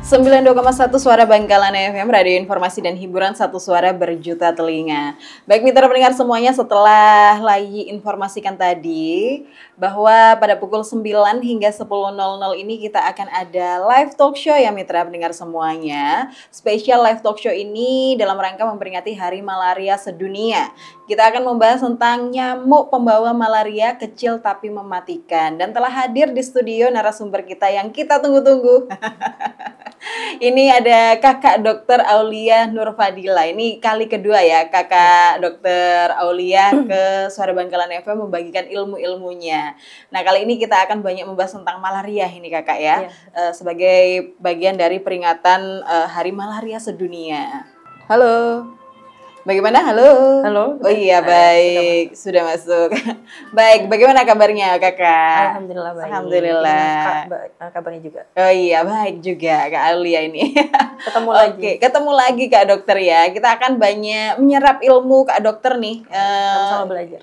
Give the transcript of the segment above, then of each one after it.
92,1 Suara Bangkalan FM, radio informasi dan hiburan satu suara berjuta telinga. Baik mitra pendengar semuanya, setelah lagi informasikan tadi bahwa pada pukul 9 hingga 10.00 ini kita akan ada live talk show ya mitra pendengar semuanya. Spesial live talk show ini dalam rangka memperingati Hari Malaria Sedunia. Kita akan membahas tentang nyamuk pembawa malaria kecil tapi mematikan. Dan telah hadir di studio narasumber kita yang kita tunggu-tunggu. Ini ada Kakak Dr. Aulia Nurfadila. Ini kali kedua ya Kakak Dr. Aulia ke Suara Bangkalan FM membagikan ilmu-ilmunya. Nah kali ini kita akan banyak membahas tentang malaria ini Kakak ya. Sebagai bagian dari peringatan Hari Malaria Sedunia. Halo. Bagaimana? Halo. Halo. Oh iya baik, sudah masuk. Baik, bagaimana kabarnya Kakak? Alhamdulillah baik. Alhamdulillah. Kabarnya juga. Oh iya baik juga Kak Aulia ini. Ketemu lagi. Oke, ketemu lagi Kak Dokter ya. Kita akan banyak menyerap ilmu Kak Dokter nih. Sama-sama belajar.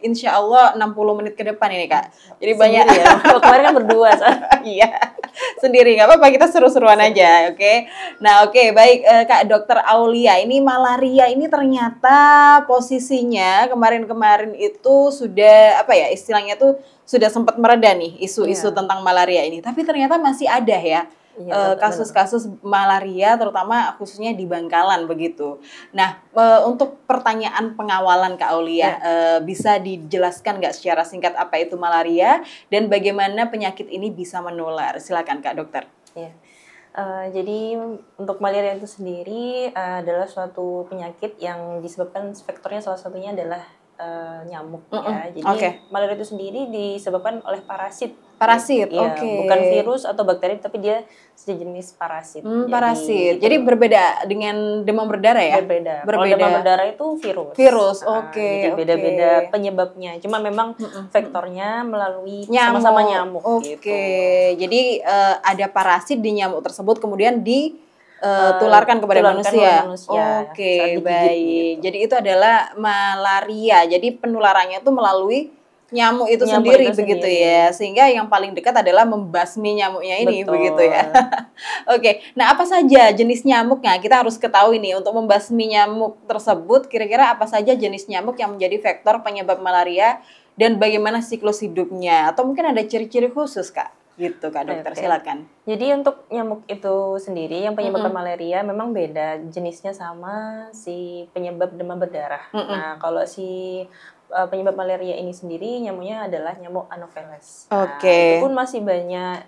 Insya Allah 60 menit ke depan ini Kak. Jadi banyak. Ya. Kalau kemarin kan berdua. Iya. Sendiri nggak apa-apa, kita seru-seruan aja, oke? Nah, oke, baik Kak Dokter Aulia, ini malaria ini ternyata posisinya kemarin-kemarin itu sudah apa ya istilahnya tuh sudah sempat mereda nih isu-isu tentang malaria ini, tapi ternyata masih ada ya kasus-kasus malaria terutama khususnya di Bangkalan begitu. Nah, untuk pertanyaan pengawalan Kak Aulia, bisa dijelaskan nggak secara singkat apa itu malaria dan bagaimana penyakit ini bisa menular? Silakan Kak Dokter. Ya. Jadi untuk malaria itu sendiri adalah suatu penyakit yang disebabkan faktornya salah satunya adalah nyamuk ya. Jadi malaria itu sendiri disebabkan oleh parasit. Parasit, ya, bukan virus atau bakteri, tapi dia sejenis parasit. Parasit. Jadi berbeda dengan demam berdarah ya? Berbeda. Kalau demam berdarah itu virus. Virus, jadi beda-beda penyebabnya. Cuma memang faktornya melalui sama-sama nyamuk. Gitu. Jadi ada parasit di nyamuk tersebut kemudian tularkan kepada manusia. Oke, baik. Jadi itu adalah malaria. Jadi penularannya itu melalui nyamuk itu sendiri begitu ya. Sehingga yang paling dekat adalah membasmi nyamuknya ini. Betul. Begitu ya. Oke. Nah, apa saja jenis nyamuknya? Kita harus ketahui nih untuk membasmi nyamuk tersebut kira-kira apa saja jenis nyamuk yang menjadi faktor penyebab malaria dan bagaimana siklus hidupnya atau mungkin ada ciri-ciri khusus, Kak? Gitu Kak Dokter, silakan. Jadi untuk nyamuk itu sendiri yang penyebabkan malaria memang beda jenisnya sama si penyebab demam berdarah. Nah, kalau si penyebab malaria ini sendiri nyamuknya adalah nyamuk Anopheles. Itu pun masih banyak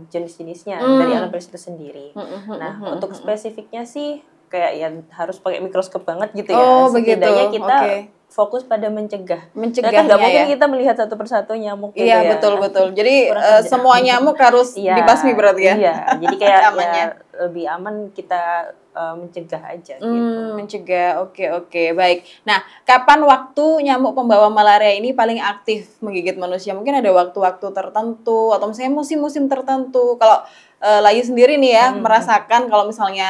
jenis-jenisnya dari Anopheles itu sendiri. Nah, untuk spesifiknya sih kayak ya harus pakai mikroskop banget gitu ya. Setidaknya kita fokus pada mencegah. Kan nggak mungkin kita melihat satu persatu nyamuk gitu ya. Iya, betul. Jadi semua nyamuk harus dibasmi berarti ya? Iya, jadi kayak ya, lebih aman kita mencegah aja gitu. Mencegah, oke, baik. Nah, kapan waktu nyamuk pembawa malaria ini paling aktif menggigit manusia? Mungkin ada waktu-waktu tertentu atau misalnya musim-musim tertentu. Kalau Layu sendiri nih ya merasakan kalau misalnya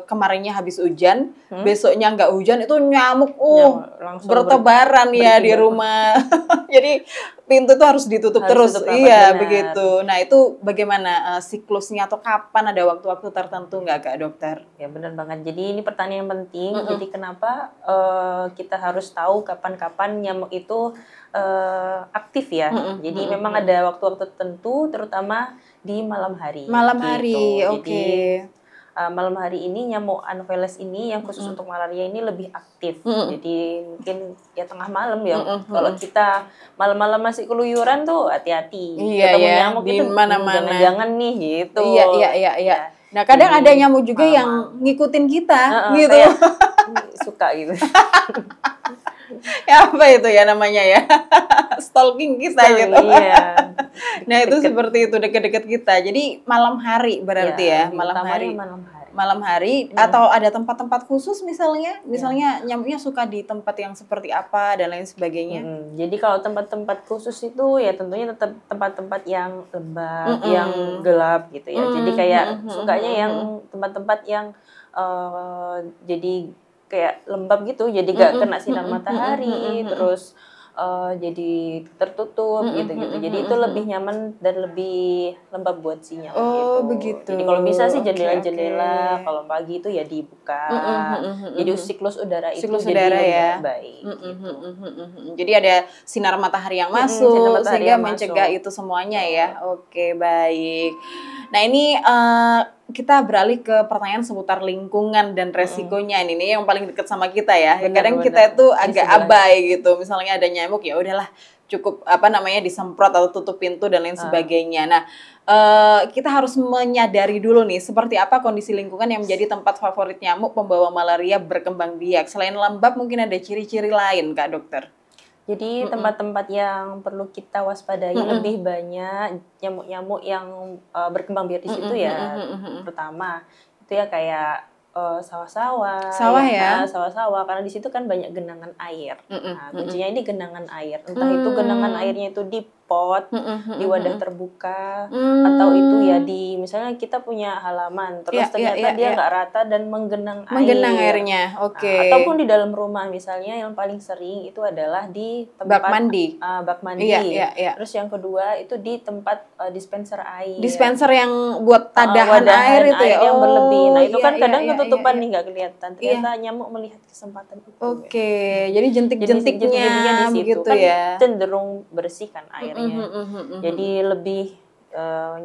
kemarinnya habis hujan, besoknya nggak hujan itu nyamuk bertebaran ya di rumah. Jadi pintu tuh harus ditutup terus. Iya, begitu. Nah, itu bagaimana siklusnya atau kapan ada waktu-waktu tertentu nggak Kak Dokter? Ya benar banget. Jadi ini pertanyaan yang penting. Jadi kenapa kita harus tahu kapan-kapan nyamuk itu aktif ya. Jadi memang ada waktu-waktu tertentu terutama di malam hari. Malam hari, Jadi malam hari ini nyamuk Anopheles ini yang khusus untuk malaria ini lebih aktif. Jadi mungkin ya tengah malam ya. Kalau kita malam-malam masih keluyuran tuh hati-hati. Ketemu nyamuk di itu mana-mana. Jangan nih gitu. Iya. Nah, kadang ada nyamuk juga yang ngikutin kita gitu. Suka gitu. Ya apa itu ya namanya ya? Stalking kita gitu. Iya. Nah, itu seperti itu dekat-dekat kita. Jadi malam hari berarti ya, malam hari atau ada tempat-tempat khusus misalnya nyamuknya suka di tempat yang seperti apa dan lain sebagainya. Jadi kalau tempat-tempat khusus itu ya tentunya tetap tempat-tempat yang lembab, yang gelap gitu ya. Jadi kayak sukanya yang tempat-tempat yang jadi kayak lembab gitu, jadi gak kena sinar matahari, terus jadi tertutup gitu-gitu. Jadi itu lebih nyaman dan lebih lembab buat si nyamuk Oh, gitu. begitu. Jadi kalau bisa sih Oke, jendela-jendela oke. kalau pagi itu ya dibuka. Jadi siklus udara itu Siklus jadi udara lebih ya. baik gitu. Jadi ada sinar matahari yang Sinar masuk matahari sehingga yang mencegah masuk. itu semuanya ya. Oke, baik. Nah, ini kita beralih ke pertanyaan seputar lingkungan dan resikonya. Ini yang paling dekat sama kita ya. Benar, Kadang benar. kita itu Di agak sebelah. abai gitu. Misalnya ada nyamuk ya udahlah cukup apa namanya disemprot atau tutup pintu dan lain sebagainya. Nah, kita harus menyadari dulu nih seperti apa kondisi lingkungan yang menjadi tempat favorit nyamuk pembawa malaria berkembang biak. Selain lembab mungkin ada ciri-ciri lain, Kak Dokter. Jadi tempat-tempat yang perlu kita waspadai lebih banyak nyamuk-nyamuk yang berkembang biak di situ ya. Pertama itu ya kayak sawah-sawah, Sawah ya? sawah-sawah karena di situ kan banyak genangan air. Nah, kuncinya ini genangan air. Entah itu genangan airnya itu di pot, di wadah terbuka, atau itu ya di misalnya kita punya halaman, terus ternyata dia nggak rata dan menggenang Menggenang air. airnya, oke. Nah, ataupun di dalam rumah misalnya yang paling sering itu adalah di tempat Bak mandi. bak mandi. Iya. Terus yang kedua itu di tempat dispenser air. Dispenser yang buat tadahan wadahan air itu ya. yang berlebih. Nah, itu kan kadang iya, ketutupan iya. nih nggak kelihatan. Ternyata nyamuk melihat kesempatan itu. Oke, jadi jentik-jentiknya Jentik-jentiknya di situ begitu kan ya. cenderung bersih kan airnya. Jadi lebih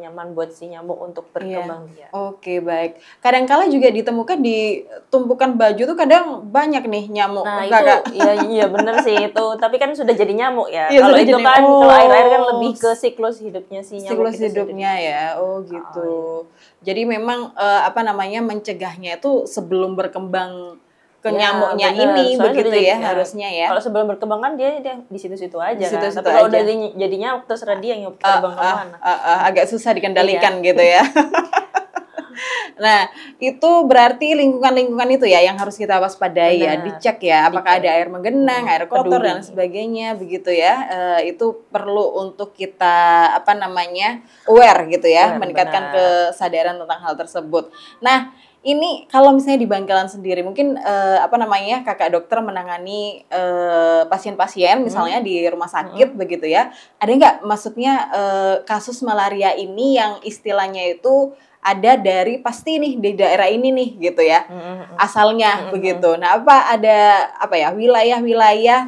nyaman buat si nyamuk untuk berkembang biak. Oke, baik. Kadang-kala juga ditemukan di tumpukan baju tuh kadang banyak nih nyamuk. Nah, Kakak. itu iya bener sih itu. Tapi kan sudah jadi nyamuk ya. Iya, Kalau sudah itu jadi- kan oh. kalau air-air kan lebih ke siklus hidupnya si nyamuk Siklus itu hidupnya sendiri. ya. Oh, gitu. Jadi memang apa namanya mencegahnya itu sebelum berkembang ke nyamuknya bener. ini Soalnya begitu sudah ya jadi- harusnya ya. Kalau sebelum berkembang kan dia di situ-situ aja Di kan. situ-situ Tapi kalau aja. udah jadinya terserah dia yang terbang kemana. Agak susah dikendalikan gitu ya. Nah, itu berarti lingkungan-lingkungan itu ya yang harus kita waspadai ya, dicek ya, apakah ada air menggenang, air kotor dan sebagainya begitu ya. Itu perlu untuk kita apa namanya aware gitu ya, meningkatkan kesadaran tentang hal tersebut. Nah, ini kalau misalnya di Bangkalan sendiri, mungkin apa namanya kakak dokter menangani pasien-pasien misalnya di rumah sakit begitu ya. Ada nggak maksudnya kasus malaria ini yang istilahnya itu ada dari pasti nih di daerah ini nih gitu ya asalnya begitu. Nah ada wilayah-wilayah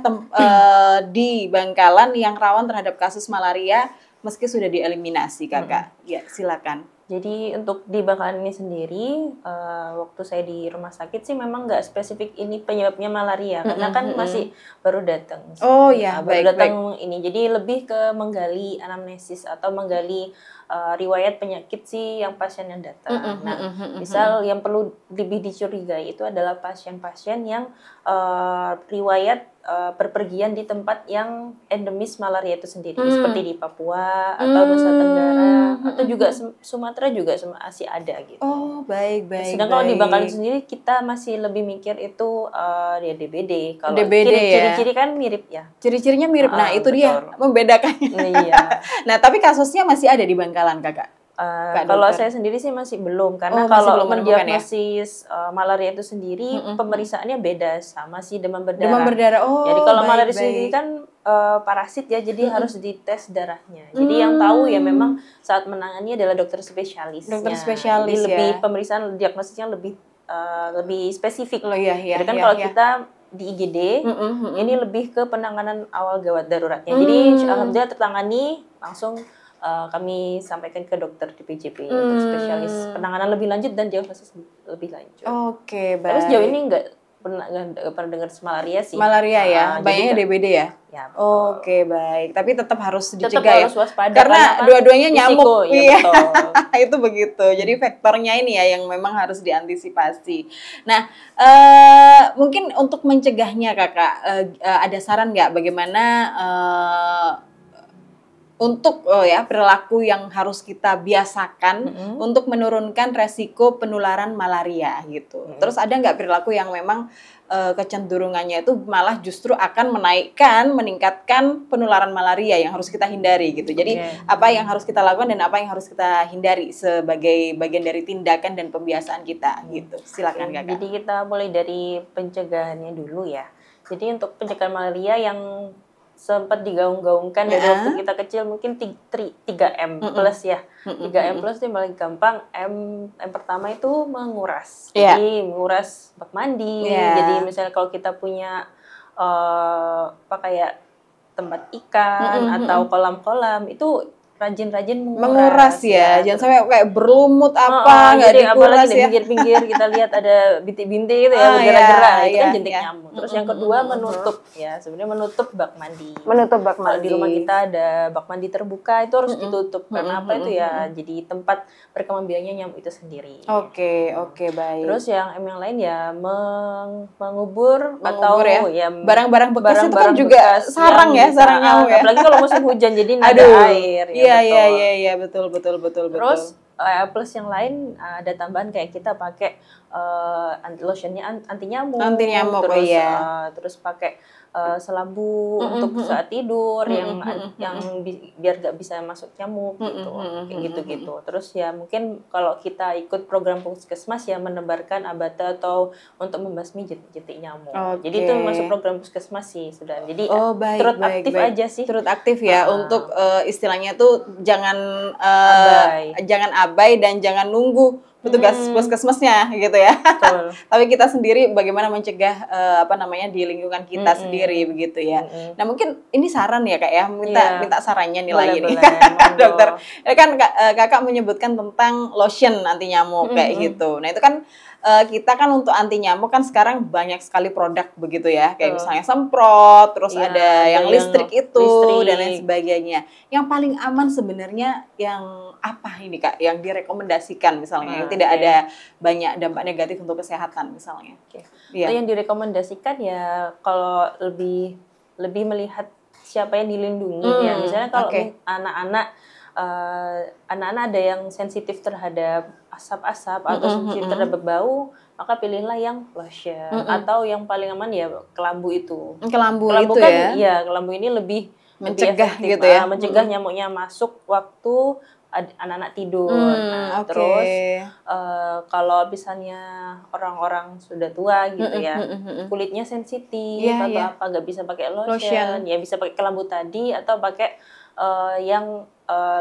di Bangkalan yang rawan terhadap kasus malaria meski sudah dieliminasi kakak? Ya silakan. Jadi untuk di Bangkalan ini sendiri, waktu saya di rumah sakit sih memang nggak spesifik ini penyebabnya malaria, karena kan masih baru datang. Oh ya, baru datang ini. Jadi lebih ke menggali anamnesis atau menggali riwayat penyakit sih yang pasien yang datang. Misal yang perlu lebih dicurigai itu adalah pasien-pasien yang riwayat perpergian di tempat yang endemis malaria itu sendiri, seperti di Papua atau Nusa Tenggara atau juga Sumatera juga masih ada gitu. Oh baik. Sedangkan kalau di Bangkalan sendiri kita masih lebih mikir itu ya DBD. Kalau ciri-ciri kan mirip ya. Ciri-cirinya mirip. Nah itu betul. dia membedakannya. Iya. Nah tapi kasusnya masih ada di Bangkalan kakak. Kalau saya sendiri sih masih belum, karena kalau mendiagnosis malaria itu sendiri pemeriksaannya beda sama si demam berdarah. Demam berdarah. Oh, jadi kalau malaria sendiri kan parasit ya, jadi harus dites darahnya. Jadi yang tahu ya memang saat menangani adalah dokter spesialis. Dokter spesialis jadi lebih pemeriksaan diagnosisnya lebih spesifik. Jadi kan kalau kita di IGD ini lebih ke penanganan awal gawat daruratnya. Jadi alhamdulillah tertangani langsung. Kami sampaikan ke dokter di PJP untuk spesialis penanganan lebih lanjut dan diagnosis lebih lanjut. Oke, baik. Terus sejauh ini nggak pernah dengar malaria sih. Malaria ya, banyaknya DBD ya. Ya, oke, baik. Tapi tetap harus dicegah tetap harus waspada karena dua-duanya nyamuk. Iya, betul. Itu begitu. Jadi faktornya ini ya yang memang harus diantisipasi. Nah, mungkin untuk mencegahnya kakak, ada saran nggak bagaimana untuk perilaku yang harus kita biasakan untuk menurunkan resiko penularan malaria gitu. Terus ada nggak perilaku yang memang kecenderungannya itu malah justru akan meningkatkan penularan malaria yang harus kita hindari gitu. Jadi apa yang harus kita lakukan dan apa yang harus kita hindari sebagai bagian dari tindakan dan pembiasaan kita gitu. Silakan kakak. Jadi kita mulai dari pencegahannya dulu ya. Jadi untuk pencegahan malaria yang sempat digaung-gaungkan dari waktu kita kecil, mungkin 3M plus ya. 3M plus itu yang paling gampang. M pertama itu menguras. Jadi menguras bak mandi. Jadi misalnya kalau kita punya apa kayak tempat ikan atau kolam-kolam, itu rajin-rajin menguras ya. Jangan sampai kayak berlumut apa nggak jadi dikuras apalagi di ya. pinggir-pinggir kita lihat ada bintik-bintik itu ya bergerak-gerak, itu kan jentik nyamuk. Terus yang kedua menutup ya, sebenarnya menutup bak mandi. Menutup bak mandi. Kalau di rumah kita ada bak mandi terbuka, itu harus ditutup. Karena apa itu ya, jadi tempat berkembang biaknya nyamuk itu sendiri. Oke, baik. Terus yang lain ya mengubur atau ya barang-barang bekas itu kan juga sarang ya, sarang nyamuk ya. Apalagi kalau musim hujan jadi ada air ya. Iya, betul. Terus plus yang lain ada tambahan kayak kita pakai lotionnya anti nyamuk. Terus terus pakai selambu untuk saat tidur yang biar gak bisa masuk nyamuk gitu. Kayak gitu. Terus ya mungkin kalau kita ikut program puskesmas ya menebarkan abate atau untuk membasmi jentik nyamuk. Jadi itu masuk program puskesmas sih sudah. Jadi turut aktif aja sih. Turut aktif ya untuk istilahnya tuh jangan abai dan jangan nunggu petugas puskesmasnya gitu ya. Tapi kita sendiri bagaimana mencegah di lingkungan kita sendiri begitu ya. Nah mungkin ini saran ya Kak ya, minta sarannya nih lagi nih dokter. Kan kakak menyebutkan tentang lotion anti nyamuk kayak gitu. Nah itu kan kita kan untuk anti nyamuk kan sekarang banyak sekali produk begitu ya, kayak misalnya semprot, terus ada yang listrik dan lain sebagainya. Yang paling aman sebenarnya yang apa ini Kak, yang direkomendasikan misalnya, yang tidak ada banyak dampak negatif untuk kesehatan misalnya. Yang direkomendasikan ya kalau lebih melihat siapa yang dilindungi ya, misalnya kalau anak-anak ada yang sensitif terhadap asap-asap atau sensitif terhadap bau, maka pilihlah yang lotion atau yang paling aman ya kelambu itu. Kelambu itu kan, ya? Iya, kelambu ini lebih mencegah efektif, gitu ya? Mencegah nyamuknya masuk waktu anak-anak tidur. Terus kalau misalnya orang-orang sudah tua gitu ya, kulitnya sensitif atau apa nggak bisa pakai lotion, ya bisa pakai kelambu tadi atau pakai yang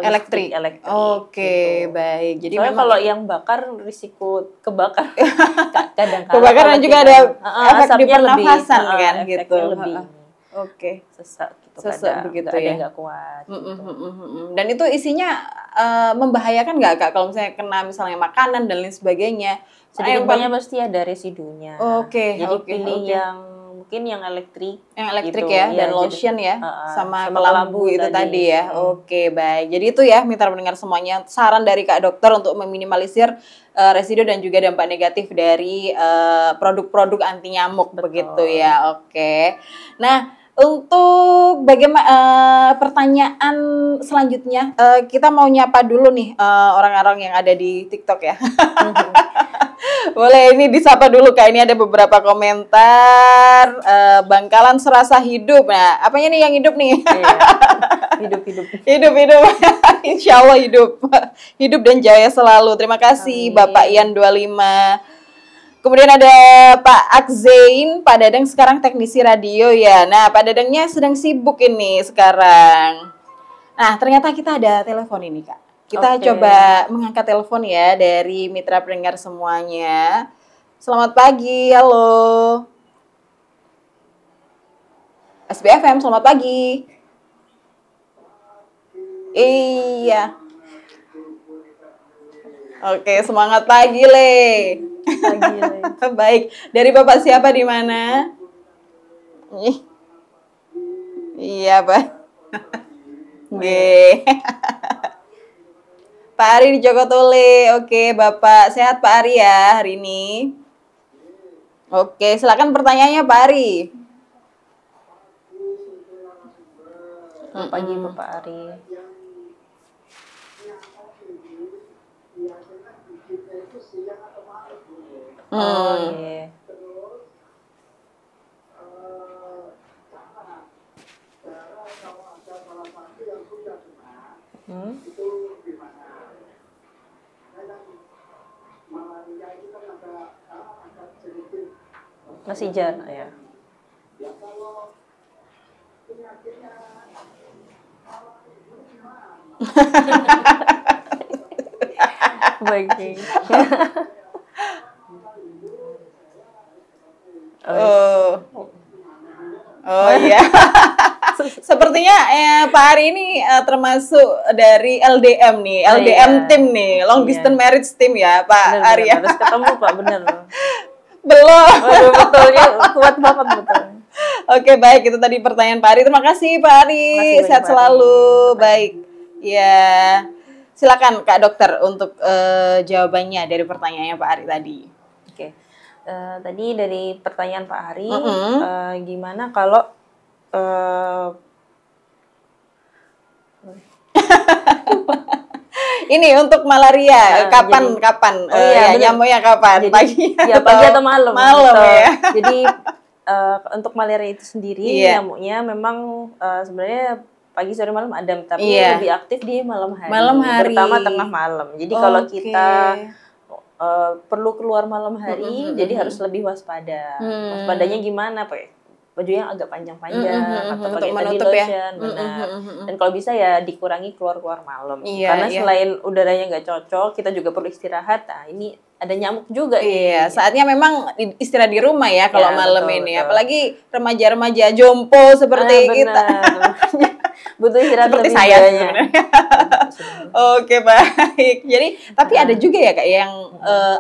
elektrik. Gitu. Baik. Jadi soalnya kalau yang bakar risiko kebakar kadang-kadang kebakaran juga ada efek di pernafasan kan gitu. Sesak gitu. Sesak begitu ya. Ada nggak kuat. Dan itu isinya membahayakan nggak Kak kalau misalnya kena misalnya makanan dan lain sebagainya? Sedikit banyak pasti ada residunya. Jadi pilih yang mungkin yang elektrik gitu, ya, dan lotion ya, sama kelambu itu tadi ya. Baik. Jadi itu ya mitra pendengar semuanya, saran dari Kak Dokter untuk meminimalisir residu dan juga dampak negatif dari produk-produk anti nyamuk begitu ya. Nah, untuk bagaimana pertanyaan selanjutnya, kita mau nyapa dulu nih orang-orang yang ada di TikTok ya. Boleh ini disapa dulu Kak, ini ada beberapa komentar. Bangkalan serasa hidup. Nah, apanya nih yang hidup nih? Hidup. Insya Allah hidup. Hidup dan jaya selalu. Terima kasih. Amin. Bapak Ian 25. Kemudian ada Pak Akzain, Pak Dadang sekarang teknisi radio ya. Nah, Pak Dadangnya sedang sibuk ini sekarang. Nah, ternyata kita ada telepon ini Kak. Kita coba mengangkat telepon ya dari mitra pendengar semuanya. Selamat pagi, halo. SBFM, selamat pagi. Iya. Semangat pagi, Le. Baik, dari Bapak siapa di mana? Iya, Pak. Pak Ari di Jogotole. Bapak sehat Pak Ari ya hari ini. Silakan pertanyaannya Pak Ari. Selamat pagi Bapak Ari. Masih jarang ya. Baik. Oh iya. Sepertinya Pak Ari ini termasuk dari LDM nih, LDM tim nih, long distance marriage team ya Pak Ari. Harus ketemu Pak, bener. Belum. Waduh, betulnya kuat banget betul. Oke, baik, itu tadi pertanyaan Pak Ari. Terima kasih Pak Ari, sehat selalu. Baik, ya silakan Kak Dokter untuk jawabannya dari pertanyaannya Pak Ari tadi. Oke, tadi dari pertanyaan Pak Ari, gimana kalau ini untuk malaria, kapan nyamuknya kapan? Jadi, pagi atau malam? Malam ya. Jadi untuk malaria itu sendiri nyamuknya memang sebenarnya pagi sore malam ada, tapi lebih aktif di malam hari. Terutama tengah malam. Jadi kalau kita perlu keluar malam hari, jadi harus lebih waspada. Waspadanya gimana, Pak? Baju yang agak panjang-panjang atau pakai tadi lotion, benar. Dan kalau bisa ya dikurangi keluar-keluar malam. Karena selain udaranya nggak cocok, kita juga perlu istirahat. Nah, ini ada nyamuk juga. Iya, saatnya memang istirahat di rumah ya kalau malam ini. Betul. Apalagi remaja-remaja jompo seperti kita. Butuh istirahat seperti saya sebenarnya. Oke, baik. Jadi tapi ada juga ya Kak yang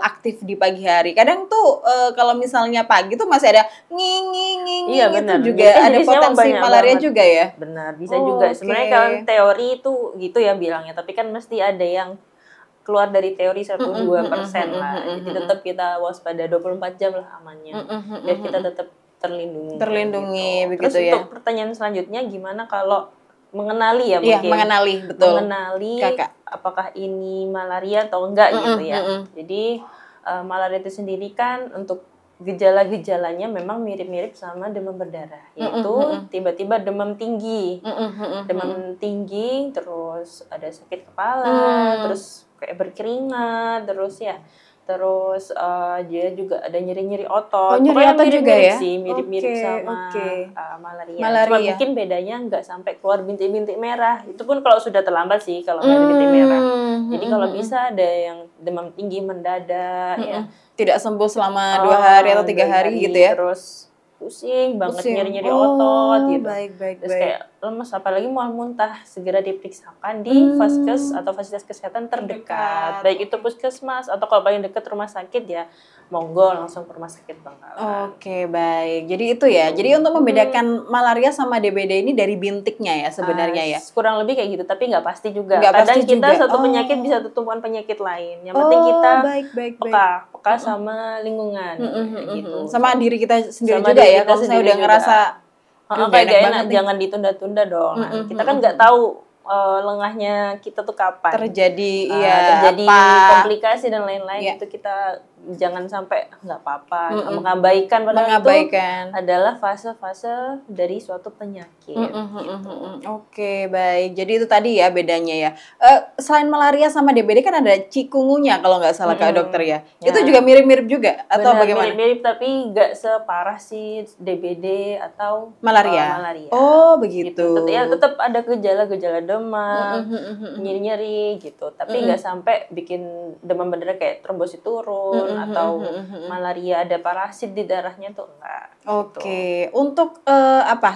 aktif di pagi hari. Kadang tuh kalau misalnya pagi tuh masih ada nging itu juga ada potensi malaria banget. Juga ya. Benar, bisa juga. Sebenarnya kalau teori itu gitu ya bilangnya, tapi kan mesti ada yang keluar dari teori 1-2% lah. Jadi tetap kita waspada 24 jam lah amannya. Biar kita tetap terlindungi begitu. Terus ya. Untuk pertanyaan selanjutnya gimana kalau mengenali ya mungkin. Iya, mengenali, betul. Mengenali Kakak. Apakah ini malaria atau enggak gitu ya. Jadi malaria itu sendiri kan untuk gejala-gejalanya memang mirip-mirip sama demam berdarah, yaitu tiba-tiba demam tinggi. Demam tinggi, terus ada sakit kepala, terus kayak berkeringat, terus dia juga ada nyeri-nyeri otot. Nyeri otot juga ya? Mirip-mirip sama malaria. Cuma mungkin bedanya nggak sampai keluar bintik-bintik merah. Itu pun kalau sudah terlambat sih kalau nggak ada bintik merah. Jadi kalau bisa ada yang demam tinggi mendadak, ya. Tidak sembuh selama 2 hari atau 3 hari gitu ya? Terus pusing banget, nyeri-nyeri otot gitu. Baik. Terus kayak lemes, apalagi mual muntah, segera diperiksakan di vaskes atau fasilitas kesehatan terdekat. Baik itu puskesmas atau kalau paling dekat rumah sakit ya monggo langsung ke rumah sakit Bangkalan. Oke, baik. Jadi itu ya. Jadi untuk membedakan malaria sama DBD ini dari bintiknya ya sebenarnya ya. Kurang lebih kayak gitu, tapi nggak pasti juga. Kadang kita satu penyakit bisa tumpuan penyakit lain. Yang penting kita peka sama lingkungan gitu. Sama diri kita sendiri sama juga ya. Kalau saya udah ngerasa kayak enak, jangan ditunda-tunda dong. Kita kan nggak tahu lengahnya kita tuh kapan terjadi komplikasi dan lain-lain. Itu kita jangan sampai nggak apa-apa mengabaikan, padahal itu adalah fase-fase dari suatu penyakit. Gitu. Oke, baik. Jadi itu tadi ya bedanya ya. Selain malaria sama DBD kan ada cikungunya kalau nggak salah Kak Dokter ya. Itu juga mirip-mirip juga atau bagaimana? Mirip-mirip tapi nggak separah si DBD atau malaria. Oh, begitu. Gitu. Tetap ada gejala-gejala demam, nyeri-nyeri gitu. Tapi nggak sampai bikin demam berdarah kayak trombosit turun atau malaria ada parasit di darahnya tuh enggak. Oke. Untuk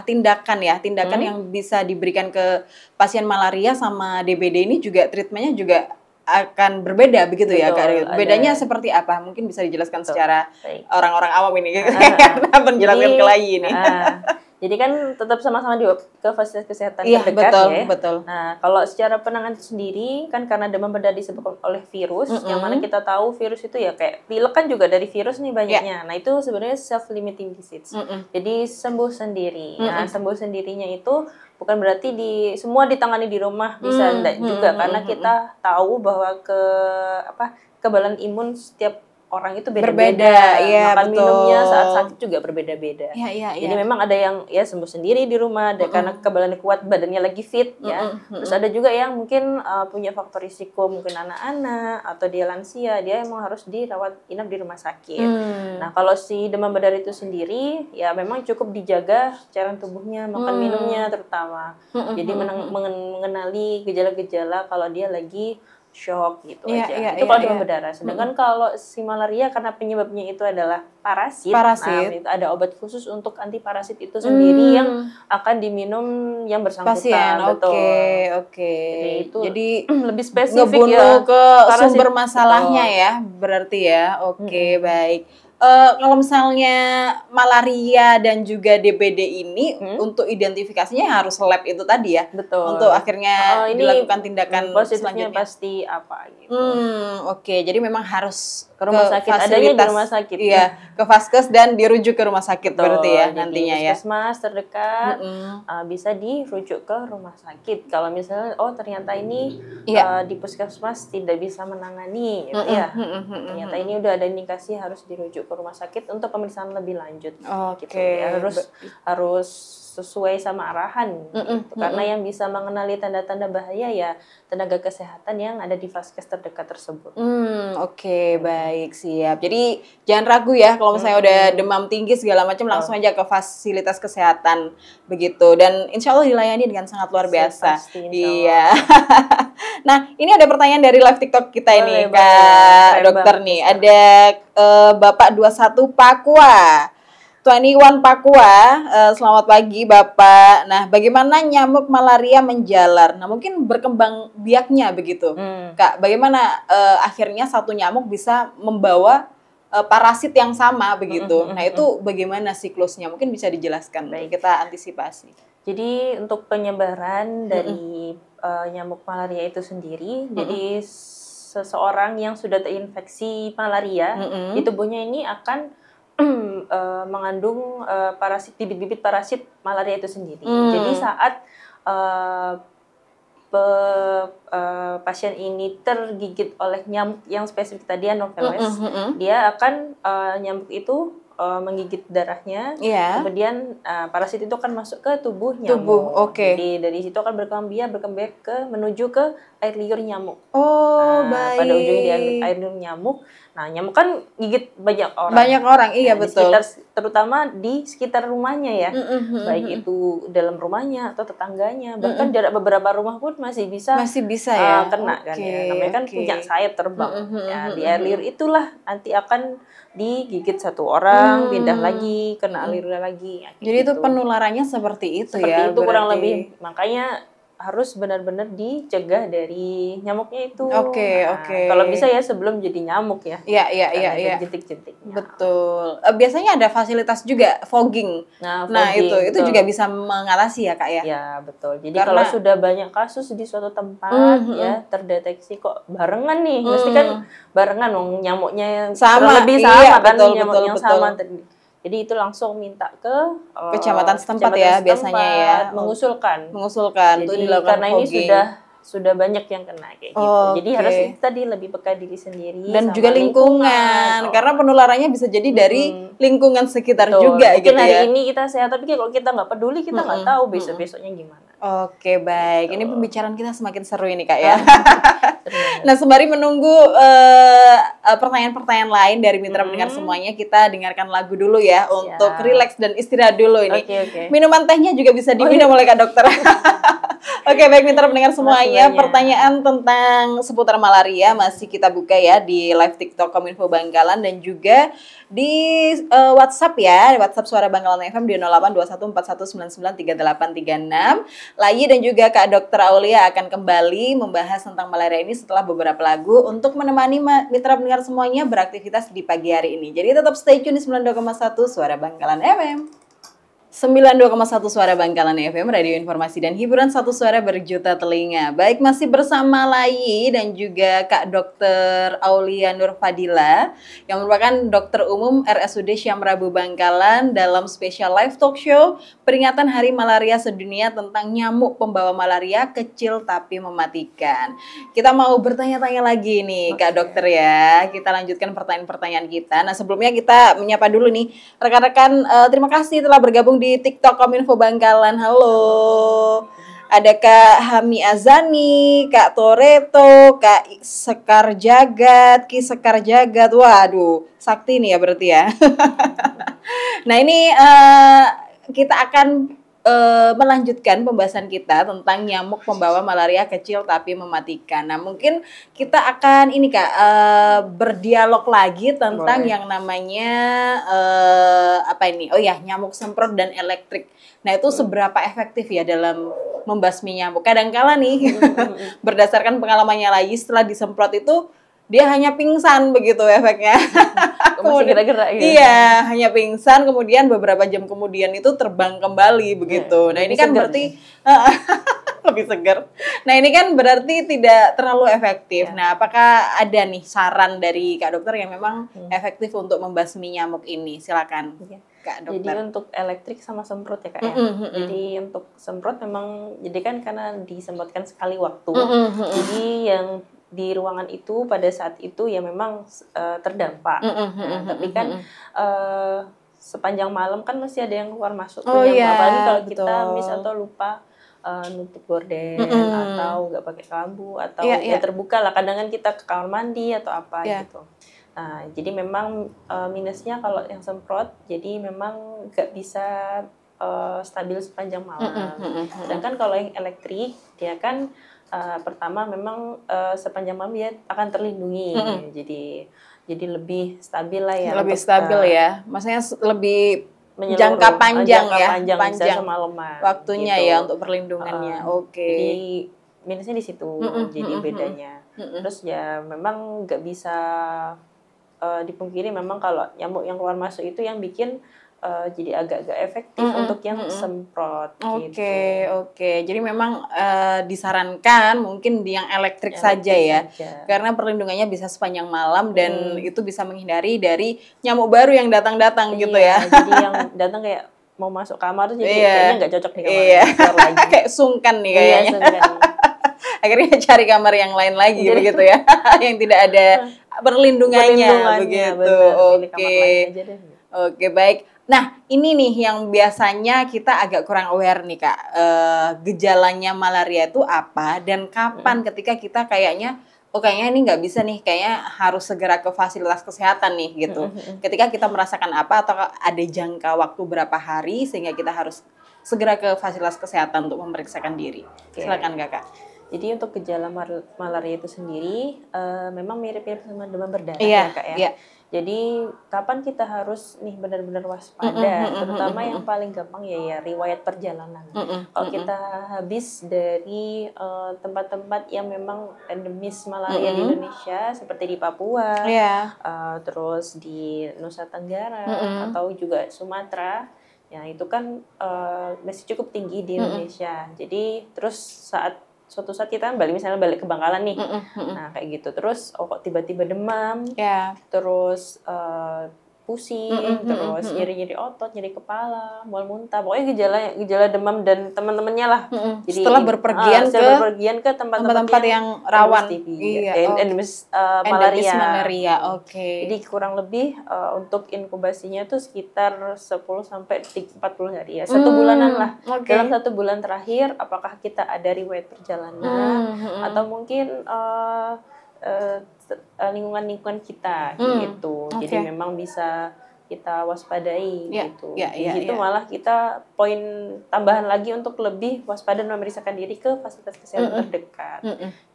tindakan yang bisa diberikan ke pasien malaria sama DBD ini juga treatmentnya juga akan berbeda begitu. Betul, ya Kak. Bedanya seperti apa? Mungkin bisa dijelaskan secara orang-orang awam ini karena menjelaskan ke lain ini. Jadi kan tetap sama-sama ke fasilitas kesehatan terdekat betul. Nah, kalau secara penanganan itu sendiri kan karena demam berdarah disebabkan oleh virus, yang mana kita tahu virus itu ya kayak pilek kan juga dari virus nih banyaknya. Nah, itu sebenarnya self-limiting disease. Jadi sembuh sendiri. Nah, sembuh sendirinya itu bukan berarti semua ditangani di rumah, bisa enggak juga karena kita tahu bahwa kekebalan imun setiap orang itu Berbeda, beda-beda. iya, Makan betul. minumnya saat sakit juga berbeda-beda. Iya. Jadi memang ada yang ya sembuh sendiri di rumah karena kekebalannya kuat, badannya lagi fit ya. Terus ada juga yang mungkin punya faktor risiko, mungkin anak-anak atau dia lansia, dia emang harus dirawat inap di rumah sakit. Nah, kalau si demam berdarah itu sendiri ya memang cukup dijaga cairan tubuhnya, makan minumnya terutama. Jadi mengenali gejala-gejala kalau dia lagi shock gitu aja. Itu kalau demam berdarah. Sedangkan kalau si malaria karena penyebabnya itu adalah parasit. Nah, itu ada obat khusus untuk anti parasit itu sendiri yang akan diminum yang bersangkutan. Pasien, betul. Oke. Jadi lebih spesifik ngebunuh ya ke parasit, sumber masalahnya betul. ya, berarti ya. Oke, baik. Kalau misalnya malaria dan juga DBD ini untuk identifikasinya harus lab itu tadi ya. Betul. Untuk akhirnya dilakukan tindakan positifnya selanjutnya. pasti apa gitu. Oke. Jadi memang harus ke rumah sakit, adanya di rumah sakit. Iya, ke Vaskes dan dirujuk ke rumah sakit. Betul, berarti ya nantinya ya. Puskesmas terdekat bisa dirujuk ke rumah sakit. Kalau misalnya ternyata ini di puskesmas tidak bisa menangani gitu ya. Ternyata ini udah ada indikasi harus dirujuk ke rumah sakit untuk pemeriksaan lebih lanjut. Gitu ya. Harus sesuai sama arahan gitu. Karena yang bisa mengenali tanda-tanda bahaya ya tenaga kesehatan yang ada di vaskes terdekat tersebut. Oke, baik, siap. Jadi jangan ragu ya kalau misalnya udah demam tinggi segala macam langsung aja ke fasilitas kesehatan begitu, dan insya Allah dilayani dengan sangat luar biasa. Pasti, iya. Nah, ini ada pertanyaan dari live TikTok kita ini, Kak Dokter nih. Ada Bapak 21 Pakua. 21 Pakua, selamat pagi Bapak. Nah, bagaimana nyamuk malaria menjalar? Nah, mungkin berkembang biaknya begitu, Kak. Bagaimana akhirnya satu nyamuk bisa membawa parasit yang sama begitu? Nah, itu bagaimana siklusnya? Mungkin bisa dijelaskan. Baik, kita antisipasi. Jadi untuk penyebaran dari nyamuk malaria itu sendiri, jadi seseorang yang sudah terinfeksi malaria di tubuhnya ini akan mengandung parasit, bibit-bibit parasit malaria itu sendiri. Jadi saat pasien ini tergigit oleh nyamuk yang spesifik tadi Anopheles, dia akan nyamuk itu menggigit darahnya, kemudian parasit itu akan masuk ke tubuh nyamuk. Jadi dari situ akan berkembang menuju ke air liur nyamuk. Baik. Pada ujungnya di air liur nyamuk. Nah, nyamuk kan gigit banyak orang. Banyak orang, iya betul. Terutama di sekitar rumahnya ya, baik itu dalam rumahnya atau tetangganya, bahkan jarak beberapa rumah pun masih bisa ya kena kan ya. Namanya kan punya sayap terbang. Di air liur itulah nanti akan digigit satu orang, pindah lagi, kena air liur lagi. Ya, jadi itu penularannya seperti itu ya? Seperti itu kurang lebih. Makanya harus benar-benar dicegah dari nyamuknya itu. Kalau bisa ya sebelum jadi nyamuk ya. Iya. Jentik-jentiknya. Betul. Biasanya ada fasilitas juga fogging. Nah itu juga bisa mengatasi ya Kak ya. Ya betul. Jadi kalau sudah banyak kasus di suatu tempat ya terdeteksi kok barengan nih, mesti kan barengan nyamuknya yang lebih sama kan, nyamuk yang sama. Jadi itu langsung minta ke kecamatan setempat ya biasanya ya, mengusulkan. Jadi karena ini sudah banyak yang kena kayak gitu. Jadi harus tadi lebih peka diri sendiri dan juga lingkungan. Karena penularannya bisa jadi dari lingkungan sekitar juga gitu ya. Mungkin hari ini kita sehat, tapi kalau kita nggak peduli kita nggak tahu besok-besoknya gimana. Oke, baik. Ini pembicaraan kita semakin seru ini Kak ya. Nah, sembari menunggu pertanyaan-pertanyaan lain dari mitra pendengar semuanya, kita dengarkan lagu dulu ya untuk rileks dan istirahat dulu ini. Minuman tehnya juga bisa diminum oleh Kak Dokter. Oke, baik mitra pendengar semuanya, pertanyaan tentang seputar malaria masih kita buka ya di live TikTok Kominfo Bangkalan dan juga di WhatsApp ya, WhatsApp Suara Bangkalan FM di 082141993836. Layi dan juga Kak Dokter Aulia akan kembali membahas tentang malaria ini setelah beberapa lagu untuk menemani mitra pendengar semuanya beraktivitas di pagi hari ini. Jadi tetap stay tune di 92,1 Suara Bangkalan FM. 92,1 Suara Bangkalan FM, Radio Informasi dan Hiburan Satu Suara Berjuta Telinga. Baik, masih bersama Lai dan juga Kak Dr. Aulia Nur Fadila yang merupakan dokter umum RSUD Syamrabu Bangkalan dalam spesial live talk show peringatan Hari Malaria Sedunia tentang nyamuk pembawa malaria kecil tapi mematikan. Kita mau bertanya-tanya lagi nih Kak Dokter ya. Kita lanjutkan pertanyaan-pertanyaan kita. Nah, sebelumnya kita menyapa dulu nih rekan-rekan, terima kasih telah bergabung di TikTok Kominfo Bangkalan. Halo. Ada Kak Hami Azani, Kak Toreto, Kak Sekar Jagat, Ki Sekar Jagat. Waduh, sakti nih ya berarti ya. Nah, ini kita akan melanjutkan pembahasan kita tentang nyamuk pembawa malaria kecil tapi mematikan. Nah, mungkin kita akan ini Kak berdialog lagi tentang yang namanya apa ini? Oh ya, nyamuk semprot dan elektrik. Nah, itu seberapa efektif ya dalam membasmi nyamuk? Kadangkala nih berdasarkan pengalamannya lagi setelah disemprot itu dia hanya pingsan begitu efeknya. Masih gerak-gerak gitu. Iya, hanya pingsan, kemudian beberapa jam kemudian itu terbang kembali begitu. Nah, ini kan berarti lebih segar. Nah, ini kan berarti tidak terlalu efektif. Nah, apakah ada nih saran dari Kak Dokter yang memang efektif untuk membasmi nyamuk ini? Silakan. Kak Dokter. Jadi untuk elektrik sama semprot ya Kak ya. Jadi untuk semprot memang jadi kan karena disemprotkan sekali waktu. Jadi yang di ruangan itu pada saat itu ya memang terdampak. Nah, tapi kan sepanjang malam kan masih ada yang keluar masuk. Apalagi kalau kita miss atau lupa nutup gorden atau nggak pakai kelambu atau ya terbuka lah. Kadang kan kita ke kamar mandi atau apa gitu. Nah, jadi memang minusnya kalau yang semprot, jadi memang nggak bisa stabil sepanjang malam. Sedangkan kalau yang elektrik, dia kan pertama memang sepanjang malam dia akan terlindungi. Jadi lebih stabil lah ya. Lebih stabil ya. Maksudnya lebih jangka panjang ya. Panjang semalaman. Waktunya gitu. Ya untuk perlindungannya. Oke. Jadi minusnya di situ. Jadi bedanya. Terus ya memang nggak bisa dipungkiri memang kalau nyamuk yang keluar masuk itu yang bikin jadi agak-agak efektif untuk yang semprot. Oke. Jadi memang disarankan mungkin di yang elektrik saja ya. Karena perlindungannya bisa sepanjang malam dan itu bisa menghindari dari nyamuk baru yang datang-datang gitu ya. Jadi yang datang kayak mau masuk kamar tuh jadi kayaknya nggak cocok di kamar lagi. Kayak sungkan nih kayaknya. Akhirnya cari kamar yang lain lagi begitu ya. Yang tidak ada perlindungannya begitu. Oke, baik. Nah, ini nih yang biasanya kita agak kurang aware nih Kak. Gejalanya malaria itu apa dan kapan ketika kita kayaknya kayaknya ini nggak bisa nih, kayaknya harus segera ke fasilitas kesehatan nih gitu. Ketika kita merasakan apa atau ada jangka waktu berapa hari sehingga kita harus segera ke fasilitas kesehatan untuk memeriksakan diri. Silakan Kakak. Jadi untuk gejala malaria itu sendiri memang mirip-mirip sama demam berdarah ya Kak ya. Jadi kapan kita harus nih benar-benar waspada, terutama yang paling gampang ya riwayat perjalanan. Kalau kita habis dari tempat-tempat yang memang endemis malaria di Indonesia seperti di Papua, terus di Nusa Tenggara atau juga Sumatera, ya itu kan masih cukup tinggi di Indonesia. Jadi terus suatu saat kita misalnya balik ke Bangkalan nih, nah kayak gitu, terus kok tiba-tiba demam, terus pusing, terus nyeri-nyeri otot, nyeri kepala, mual muntah, pokoknya gejala demam dan teman-temannya lah. Jadi setelah berpergian ke tempat-tempat yang rawan, endemis malaria. Jadi kurang lebih untuk inkubasinya tuh sekitar 10 sampai 40 hari ya, 1 bulanan lah. Dalam 1 bulan terakhir, apakah kita ada riwayat perjalanan atau mungkin lingkungan kita gitu. Jadi memang bisa kita waspadai gitu. Gitu malah kita poin tambahan lagi untuk lebih waspada dan memeriksakan diri ke fasilitas kesehatan terdekat.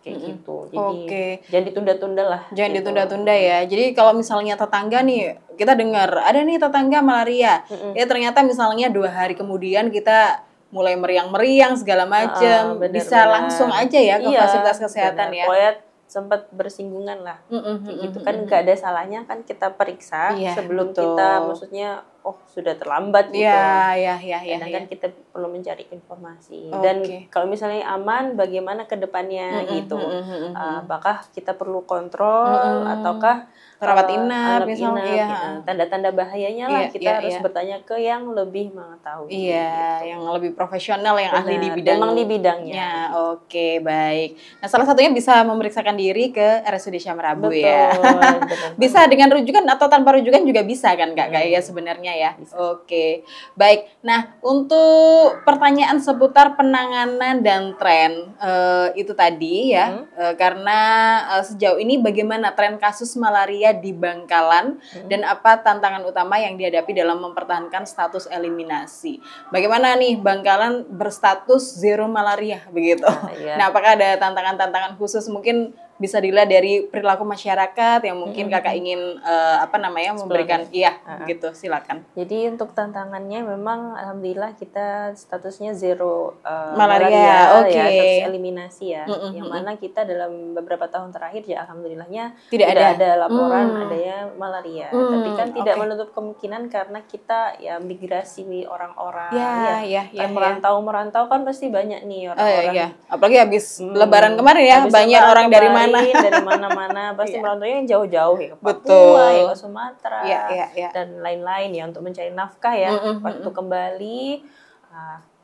Kayak gitu. Jadi jangan ditunda-tunda lah. Jangan ditunda-tunda ya. Jadi kalau misalnya tetangga nih, kita dengar ada nih tetangga malaria. Ya ternyata misalnya 2 hari kemudian kita mulai meriang-meriang segala macam. Bisa langsung aja ya ke fasilitas kesehatan ya. Pokoknya sempat bersinggungan lah, gitu kan nggak ada salahnya kan kita periksa sebelum kita maksudnya oh sudah terlambat gitu. Kadang kan kita perlu mencari informasi. Dan kalau misalnya aman, bagaimana ke depannya gitu. Apakah kita perlu kontrol ataukah rawat inap misalnya, gitu. Tanda-tanda bahayanya lah kita harus bertanya ke yang lebih mengetahui. Gitu. Yang lebih profesional, yang ahli di memang di bidangnya. Oke, baik. Nah, salah satunya bisa memeriksakan diri ke RSUD Syamrabu ya. Bisa dengan rujukan atau tanpa rujukan juga bisa kan Kak, kayak sebenarnya ya. Bisa. Oke, baik. Nah, untuk pertanyaan seputar penanganan dan tren itu tadi ya, karena sejauh ini bagaimana tren kasus malaria di Bangkalan dan apa tantangan utama yang dihadapi dalam mempertahankan status eliminasi. Bagaimana nih Bangkalan berstatus zero malaria begitu. Nah, apakah ada tantangan-tantangan khusus mungkin bisa dilihat dari perilaku masyarakat yang mungkin Kakak ingin memberikan gitu, silakan. Jadi untuk tantangannya memang alhamdulillah kita statusnya zero malaria status eliminasi ya. Yang mana kita dalam beberapa tahun terakhir ya alhamdulillahnya tidak ada laporan adanya malaria. Tapi kan tidak menutup kemungkinan karena kita ya migrasi orang-orang merantau kan pasti banyak nih orang-orang. Apalagi habis lebaran kemarin ya, banyak orang dari mana-mana pasti merantaunya yang jauh-jauh ya ke Papua, ya ke Sumatera dan lain-lain ya untuk mencari nafkah ya waktu kembali.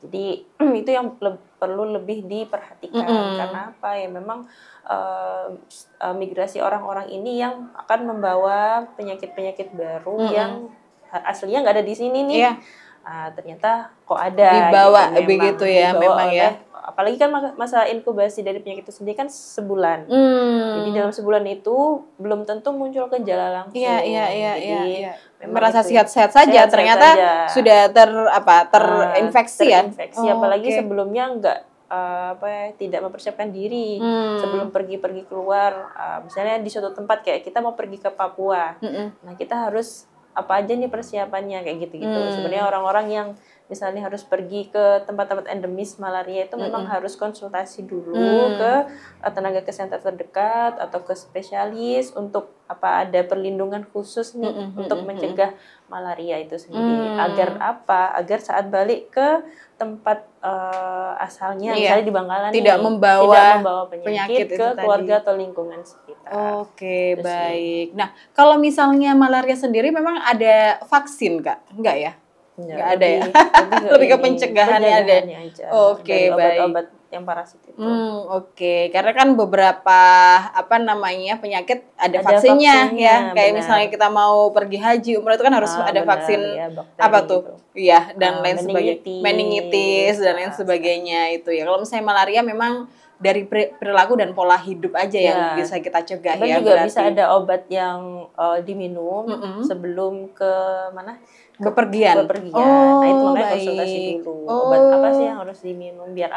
Jadi itu yang perlu lebih diperhatikan karena apa ya memang migrasi orang-orang ini yang akan membawa penyakit-penyakit baru yang aslinya nggak ada di sini nih. Ternyata kok ada dibawa gitu, begitu ya memang ya. Apalagi kan masa inkubasi dari penyakit itu sendiri kan sebulan. Jadi dalam sebulan itu belum tentu muncul gejala langsung. Jadi merasa sehat-sehat saja ternyata sudah terinfeksi ya. Apalagi sebelumnya enggak tidak mempersiapkan diri sebelum pergi keluar. Misalnya di suatu tempat kayak kita mau pergi ke Papua. Nah, kita harus apa aja nih persiapannya kayak gitu-gitu. Sebenarnya orang-orang yang misalnya harus pergi ke tempat-tempat endemis malaria itu memang harus konsultasi dulu ke tenaga kesehatan terdekat atau ke spesialis untuk ada perlindungan khusus nih untuk mencegah malaria itu sendiri. Agar saat balik ke tempat asalnya misalnya di Bangkalan tidak membawa penyakit ke keluarga atau lingkungan sekitar. Oke, baik. Nah, kalau misalnya malaria sendiri memang ada vaksin Kak? Enggak ya? Enggak ada ya? Lebih ke pencegahannya ada. Oke, baik. Obat-obat yang parasit itu. Karena kan beberapa penyakit ada vaksinnya ya. Kayak misalnya kita mau pergi haji, umrah itu kan harus ada vaksin dan lain sebagainya. Meningitis dan lain sebagainya itu ya. Kalau misalnya malaria memang dari perilaku dan pola hidup aja yang bisa kita cegah ya. Juga bisa ada obat yang diminum sebelum ke mana? Bepergian. Nah, itu makanya konsultasi dulu. Obat apa sih yang harus diminum? Biar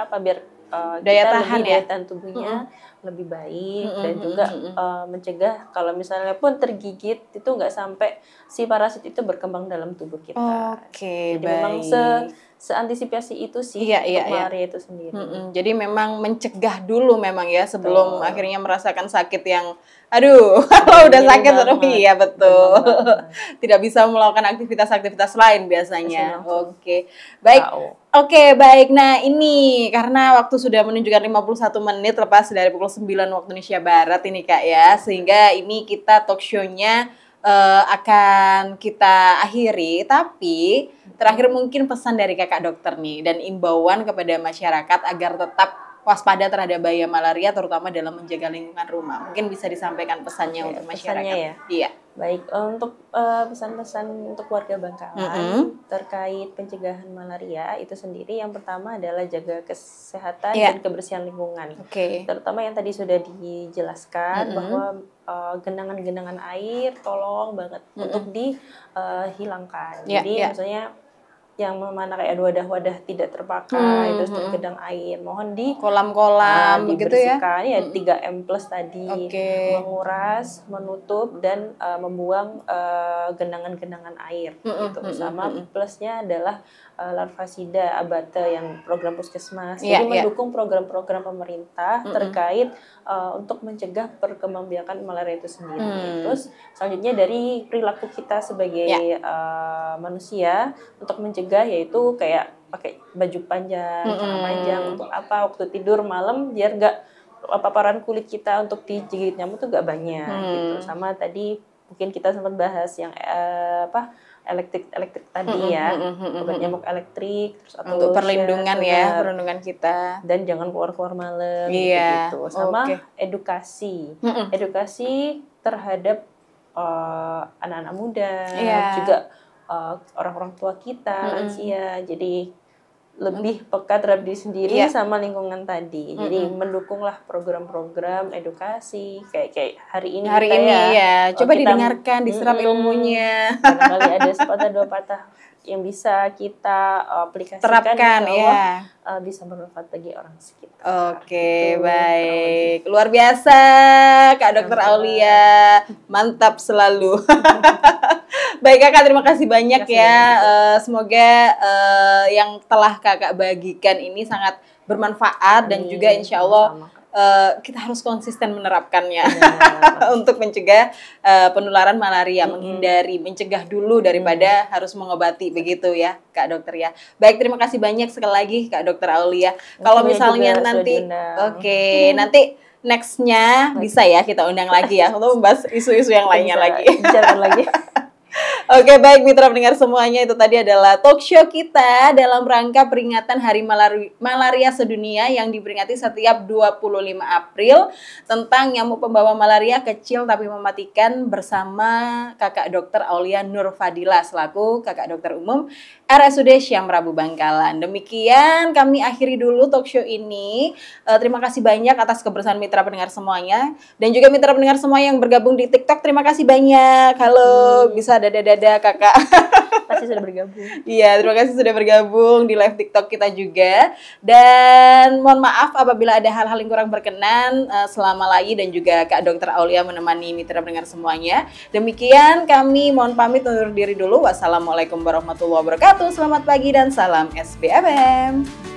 daya tahan tubuhnya lebih baik dan juga mencegah kalau misalnya pun tergigit itu nggak sampai si parasit itu berkembang dalam tubuh kita. Jadi memang seantisipasi itu sih untuk malaria itu sendiri. Jadi memang mencegah dulu memang ya sebelum akhirnya merasakan sakit yang kalau udah sakit betul. Tidak bisa melakukan aktivitas lain biasanya. Baik. Baik. Nah, ini karena waktu sudah menunjukkan 51 menit lepas dari pukul 9 waktu Indonesia Barat ini Kak ya. Sehingga ini kita talk show-nya akan kita akhiri, tapi terakhir mungkin pesan dari Kakak dokter nih dan imbauan kepada masyarakat agar tetap waspada terhadap bahaya malaria terutama dalam menjaga lingkungan rumah. Mungkin bisa disampaikan pesannya untuk masyarakat. Ya? Iya. Baik, untuk pesan-pesan untuk warga Bangkalan terkait pencegahan malaria itu sendiri yang pertama adalah jaga kesehatan dan kebersihan lingkungan. Terutama yang tadi sudah dijelaskan bahwa genangan-genangan air tolong banget untuk dihilangkan. Jadi maksudnya yang mana kayak ada wadah-wadah tidak terpakai, terus tergenang air, mohon di kolam-kolam begitu ya. Dibersihkan ya 3M plus tadi, menguras, menutup dan membuang genangan-genangan air gitu. Sama plusnya adalah larvasida abate yang program puskesmas. Jadi mendukung program-program pemerintah terkait untuk mencegah perkembangbiakan malaria itu sendiri. Terus selanjutnya dari perilaku kita sebagai manusia untuk mencegah, yaitu kayak pakai baju panjang, celana panjang untuk apa? Waktu tidur malam biar nggak paparan kulit kita untuk digigit nyamuk tuh nggak banyak gitu. Sama tadi mungkin kita sempat bahas yang elektrik tadi ya, obat nyamuk elektrik, terus atau untuk perlindungan ya, perlindungan kita, dan jangan keluar malam gitu. Sama edukasi terhadap anak-anak muda, juga orang-orang tua kita, lansia. Jadi lebih peka terhadap diri sendiri sama lingkungan tadi. Jadi mendukunglah program-program edukasi kayak hari ini ya. Coba didengarkan, diserap ilmunya. Barangkali ada sepatah dua patah yang bisa kita aplikasikan, terapkan bisa bermanfaat bagi orang sekitar. Oke, baik. Luar biasa Kak Dr. Aulia. Mantap selalu. Baik Kakak, terima kasih banyak ya. Semoga yang telah Kakak bagikan ini sangat bermanfaat dan juga insya Allah kita harus konsisten menerapkannya untuk mencegah penularan malaria, mencegah dulu daripada harus mengobati, begitu ya Kak Dokter ya. Baik, terima kasih banyak sekali lagi Kak Dokter Aulia. Kalau misalnya nanti nanti nextnya bisa ya kita undang lagi ya untuk membahas isu-isu yang lainnya lagi. Jalan lagi. Oke, baik mitra pendengar semuanya, itu tadi adalah talk show kita dalam rangka peringatan Hari Malaria Sedunia yang diperingati setiap 25 April tentang nyamuk pembawa malaria kecil tapi mematikan bersama Kakak Dr. Aulia Nur Fadila selaku Kakak Dokter Umum RSUD Syam Prabu Bangkalan. Demikian kami akhiri dulu talk show ini. Terima kasih banyak atas kebersamaan mitra pendengar semuanya dan juga mitra pendengar semua yang bergabung di TikTok. Terima kasih banyak. Halo, bisa dada-dada Kakak. Pasti sudah bergabung. Iya, terima kasih sudah bergabung di live TikTok kita juga. Dan mohon maaf apabila ada hal-hal yang kurang berkenan selama lagi dan juga Kak Dr. Aulia menemani mitra pendengar semuanya. Demikian kami mohon pamit undur diri dulu. Wassalamualaikum warahmatullahi wabarakatuh. Selamat pagi dan salam SBFM.